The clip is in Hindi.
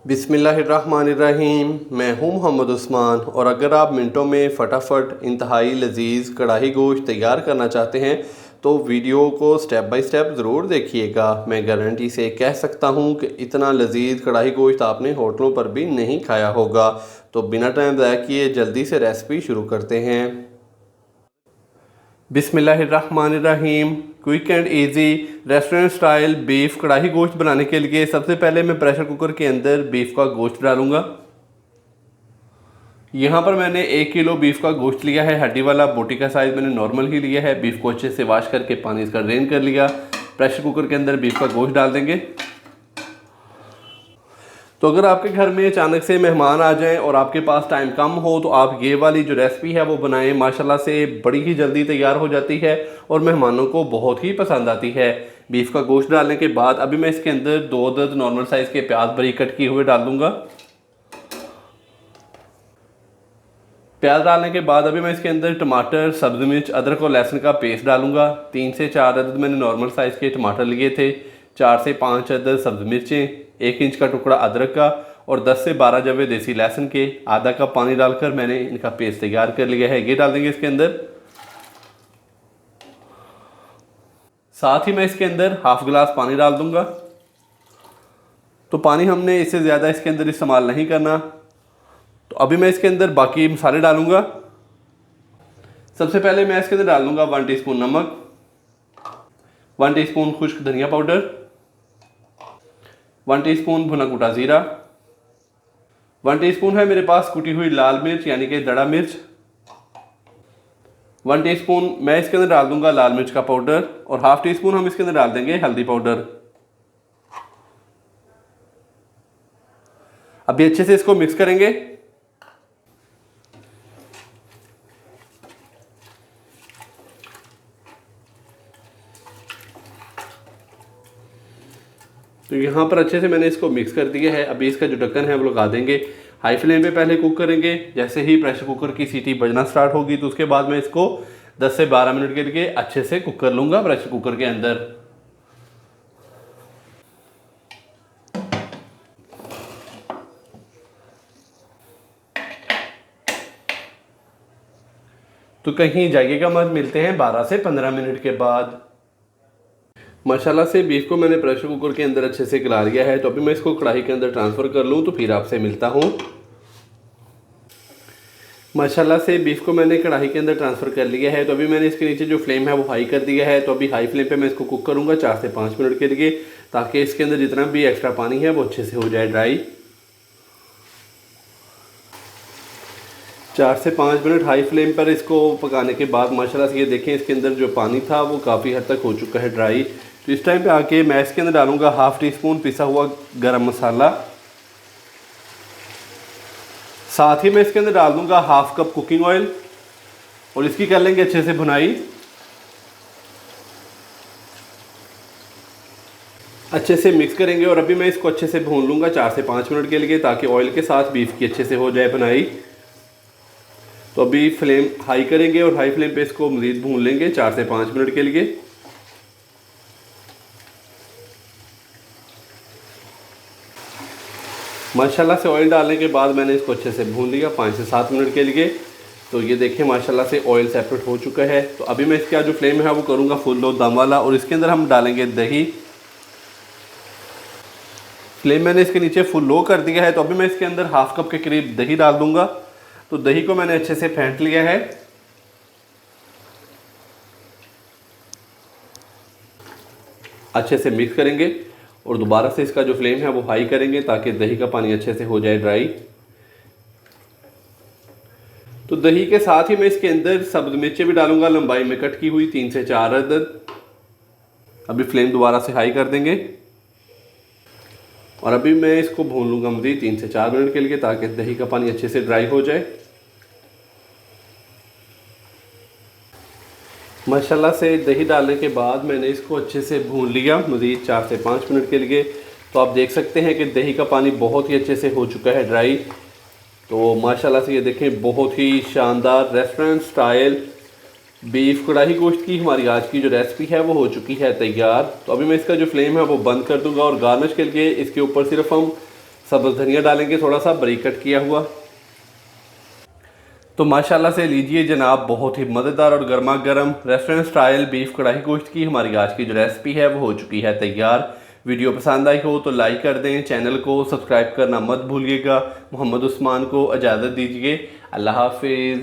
बिस्मिल्लाहिर्रहमानिर्रहीम। मैं हूं मोहम्मद उस्मान और अगर आप मिनटों में फ़टाफ़ट इंतहाई लजीज़ कढ़ाई गोश्त तैयार करना चाहते हैं तो वीडियो को स्टेप बाय स्टेप ज़रूर देखिएगा। मैं गारंटी से कह सकता हूं कि इतना लजीज़ कढ़ाई गोश्त आपने होटलों पर भी नहीं खाया होगा। तो बिना टाइम ज़ाया किए जल्दी से रेसिपी शुरू करते हैं। बिस्मिल्लाहिर्रहमानिर्रहीम। Quick and easy restaurant style beef कढ़ाई गोश्त बनाने के लिए सबसे पहले मैं प्रेशर कुकर के अंदर बीफ का गोश्त डालूंगा। यहाँ पर मैंने 1 किलो बीफ का गोश्त लिया है, हड्डी वाला। बोटी का साइज़ मैंने नॉर्मल ही लिया है। बीफ को अच्छे से वॉश करके पानी इसका ड्रेन कर लिया। प्रेशर कुकर के अंदर बीफ का गोश्त डाल देंगे। तो अगर आपके घर में अचानक से मेहमान आ जाएं और आपके पास टाइम कम हो तो आप ये वाली जो रेसिपी है वो बनाएं। माशाल्लाह से बड़ी ही जल्दी तैयार हो जाती है और मेहमानों को बहुत ही पसंद आती है। बीफ का गोश्त डालने के बाद अभी मैं इसके अंदर 2 अदद नॉर्मल साइज़ के प्याज बारीक कट किए हुए डाल दूंगा। प्याज डालने के बाद अभी मैं इसके अंदर टमाटर, सब्ज़ मिर्च, अदरक और लहसुन का पेस्ट डालूंगा। 3 से 4 अदद मैंने नॉर्मल साइज़ के टमाटर लिए थे, 4 से 5 अदद सब्ज़ मिर्चें, 1 इंच का टुकड़ा अदरक का और 10 से 12 जवे देसी लहसुन के। आधा कप पानी डालकर मैंने इनका पेस्ट तैयार कर लिया है। ये डाल देंगे इसके अंदर। साथ ही मैं इसके अंदर हाफ गिलास पानी डाल दूंगा। तो पानी हमने इससे ज़्यादा इसके अंदर इस्तेमाल नहीं करना। तो अभी मैं इसके अंदर बाकी मसाले डालूंगा। सबसे पहले मैं इसके अंदर डाल दूंगा 1 टीस्पून नमक, 1 टीस्पून खुश्क धनिया पाउडर, 1 टीस्पून भुना कुटा ज़ीरा, 1 टीस्पून है मेरे पास कुटी हुई लाल मिर्च यानी कि दड़ा मिर्च, 1 टीस्पून मैं इसके अंदर डाल दूंगा लाल मिर्च का पाउडर और हाफ टी स्पून हम इसके अंदर डाल देंगे हल्दी पाउडर। अभी अच्छे से इसको मिक्स करेंगे। तो यहाँ पर अच्छे से मैंने इसको मिक्स कर दिया है। अभी इसका जो ढक्कन है वो लगा देंगे। हाई फ्लेम पे पहले कुक करेंगे। जैसे ही प्रेशर कुकर की सीटी बजना स्टार्ट होगी तो उसके बाद मैं इसको 10 से 12 मिनट के लिए अच्छे से कुक कर लूँगा प्रेशर कुकर के अंदर। तो कहीं जाइएगा मत, मिलते हैं 12 से 15 मिनट के बाद। माशाल्लाह से बीफ को मैंने प्रेशर कुकर के अंदर अच्छे से गला लिया है। तो अभी मैं इसको कढ़ाई के अंदर ट्रांसफ़र कर लूँ तो फिर आपसे मिलता हूँ। माशाल्लाह से बीफ को मैंने कढ़ाई के अंदर ट्रांसफ़र कर लिया है। तो अभी मैंने इसके नीचे जो फ्लेम है वो हाई कर दिया है। तो अभी हाई फ्लेम पे मैं इसको कुक करूँगा 4 से 5 मिनट के लिए, ताकि इसके अंदर जितना भी एक्स्ट्रा पानी है वो अच्छे से हो जाए ड्राई। 4 से 5 मिनट हाई फ्लेम पर इसको पकाने के बाद माशाल्लाह से ये देखें इसके अंदर जो पानी था वो काफ़ी हद तक हो चुका है ड्राई। तो इस टाइम पे आके मैं इसके अंदर डालूंगा हाफ टी स्पून पिसा हुआ गरम मसाला। साथ ही मैं इसके अंदर डाल दूंगा हाफ कप कुकिंग ऑयल और इसकी कर लेंगे अच्छे से भुनाई। अच्छे से मिक्स करेंगे और अभी मैं इसको अच्छे से भून लूँगा 4 से 5 मिनट के लिए, ताकि ऑयल के साथ बीफ की अच्छे से हो जाए भुनाई। तो अभी फ्लेम हाई करेंगे और हाई फ्लेम पे इसको मज़ीद भून लेंगे 4 से 5 मिनट के लिए। माशाल्लाह से ऑयल डालने के बाद मैंने इसको अच्छे से भून लिया 5 से 7 मिनट के लिए। तो ये देखें माशाल्लाह से ऑयल सेपरेट हो चुका है। तो अभी मैं इसका जो फ्लेम है वो करूँगा फुल लो दम वाला और इसके अंदर हम डालेंगे दही। फ्लेम मैंने इसके नीचे फुल लो कर दिया है। तो अभी मैं इसके अंदर हाफ कप के करीब दही डाल दूँगा। तो दही को मैंने अच्छे से फेंट लिया है। अच्छे से मिक्स करेंगे और दोबारा से इसका जो फ्लेम है वो हाई करेंगे, ताकि दही का पानी अच्छे से हो जाए ड्राई। तो दही के साथ ही मैं इसके अंदर सब्ज़ मिर्चें भी डालूंगा, लंबाई में कट की हुई 3 से 4 अदद। अभी फ्लेम दोबारा से हाई कर देंगे और अभी मैं इसको भून लूँगा मज़ीद 3 से 4 मिनट के लिए, ताकि दही का पानी अच्छे से ड्राई हो जाए। माशाल्लाह से दही डालने के बाद मैंने इसको अच्छे से भून लिया मज़ीद 4 से 5 मिनट के लिए। तो आप देख सकते हैं कि दही का पानी बहुत ही अच्छे से हो चुका है ड्राई। तो माशाल्लाह से ये देखें बहुत ही शानदार रेस्टोरेंट स्टाइल बीफ कढ़ाई गोश्त की हमारी आज की जो रेसिपी है वो हो चुकी है तैयार। तो अभी मैं इसका जो फ्लेम है वो बंद कर दूंगा और गार्निश के लिए इसके ऊपर सिर्फ हम सब्ज़ धनिया डालेंगे थोड़ा सा बारीक कट किया हुआ। तो माशाल्लाह से लीजिए जनाब, बहुत ही मज़ेदार और गर्मा गर्म रेस्टोरेंट स्टाइल बीफ कढ़ाई गोश्त की हमारी आज की जो रेसिपी है वो हो चुकी है तैयार। वीडियो पसंद आई हो तो लाइक कर दें, चैनल को सब्सक्राइब करना मत भूलिएगा। मोहम्मद उस्मान को इजाज़त दीजिए। अल्लाह हाफिज़।